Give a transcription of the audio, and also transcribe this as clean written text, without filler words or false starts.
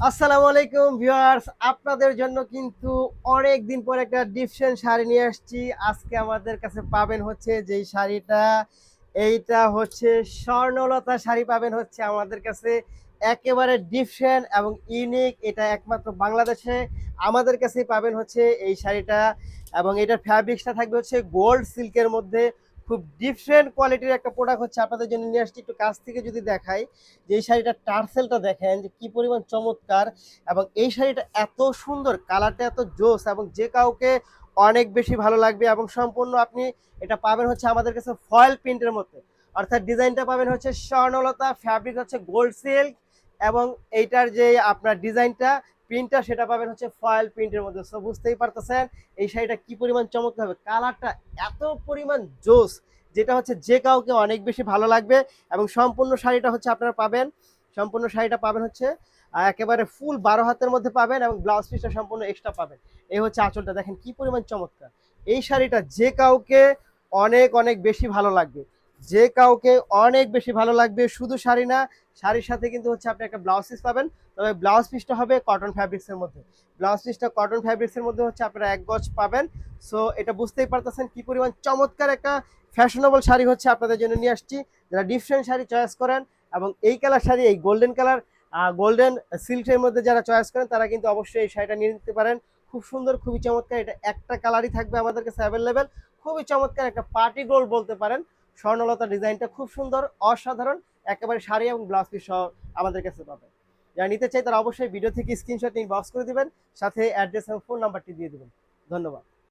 আসসালামু আলাইকুম ভিউয়ার্স, আপনাদের জন্য কিন্তু অনেক দিন পর একটা ডিফারেন্ট শাড়ি নিয়ে আসছি। আজকে আমাদের কাছে পাবেন হচ্ছে যেই শাড়িটা, এইটা হচ্ছে স্বর্ণলতা শাড়ি পাবেন হচ্ছে আমাদের কাছে। একেবারে ডিফারেন্ট এবং ইউনিক, এটা একমাত্র বাংলাদেশে আমাদের কাছেই পাবেন হচ্ছে এই শাড়িটা। এবং এটার ফ্যাব্রিক্সটা থাকবে হচ্ছে গোল্ড সিল্কের মধ্যে। খুব ডিফারেন্ট কোয়ালিটির একটা প্রোডাক্ট হচ্ছে আপনাদের জন্য নিয়ে আসছি। একটু কাছ থেকে যদি দেখাই, যে এই শাড়িটার টার্সেলটা দেখেন যে কি পরিমাণ চমৎকার। এবং এই শাড়িটা এত সুন্দর, কালারটা এত জোস, এবং যে কাউকে অনেক বেশি ভালো লাগবে। এবং সম্পূর্ণ আপনি এটা পাবেন হচ্ছে আমাদের কাছে ফয়েল প্রিন্টের মধ্যে, অর্থাৎ ডিজাইনটা পাবেন হচ্ছে স্বর্ণলতা, ফ্যাব্রিক হচ্ছে গোল্ড সিল্ক, এবং এইটার যে আপনার ডিজাইনটা, প্রিন্টটা, সেটা পাবেন হচ্ছে ফয়েল প্রিন্টের মধ্যে। সো বুঝতেই পারতেছেন এই শাড়িটা কি পরিমাণ চমৎকার হবে, কালারটা এত পরিমাণ জোস, যেটা হচ্ছে যে কাউকে অনেক বেশি ভালো লাগবে। এবং সম্পূর্ণ শাড়িটা হচ্ছে আপনারা পাবেন, সম্পূর্ণ শাড়িটা পাবেন হচ্ছে একেবারে ফুল 12 হাতের মধ্যে পাবেন, এবং ব্লাউজ পিসটা সম্পূর্ণ এক্সট্রা পাবেন। এই হচ্ছে আঁচলটা, দেখেন কি পরিমাণ চমৎকার। এই শাড়িটা যে কাউকে অনেক অনেক বেশি ভালো লাগবে, যে কাউকে অনেক বেশি ভালো লাগবে। শুধু শাড়ি না, শাড়ির সাথে কিন্তু হচ্ছে আপনি একটা ব্লাউজ পিস পাবেন। তবে ব্লাউজ পিসটা হবে কটন ফ্যাব্রিক্সের মধ্যে। ব্লাউজ পিসটা কটন ফ্যাব্রিক্সের মধ্যে হচ্ছে আপনারা 1 গজ পাবেন। সো এটা বুঝতেই পারতেছেন কি পরিমাণ চমৎকার একটা ফ্যাশনেবল শাড়ি হচ্ছে আপনাদের জন্য নিয়ে আসছি। যারা ডিফারেন্ট শাড়ি চয়েস করেন, এবং এই কালার শাড়ি, এই গোল্ডেন কালার, গোল্ডেন সিল্কের মধ্যে যারা চয়েস করেন, তারা কিন্তু অবশ্যই এই শাড়িটা নিয়ে নিতে পারেন। খুব সুন্দর, খুবই চমৎকার। এটা একটা কালারই থাকবে আমাদের কাছে অ্যাভেলেবেল। খুবই চমৎকার একটা পার্টি গোল্ড বলতে পারেন। স্বর্ণলতা ডিজাইনটা খুব সুন্দর, অসাধারণ। একেবারে শাড়ি এবং ব্লাউজ পিস সহ আমাদের কাছে পাবেন। যারা নিতে চাই তারা অবশ্যই ভিডিও থেকে স্ক্রিনশট নিয়ে বক্স করে দিবেন, সাথে অ্যাড্রেস এবং ফোন নাম্বারটি দিয়ে দিবেন। ধন্যবাদ।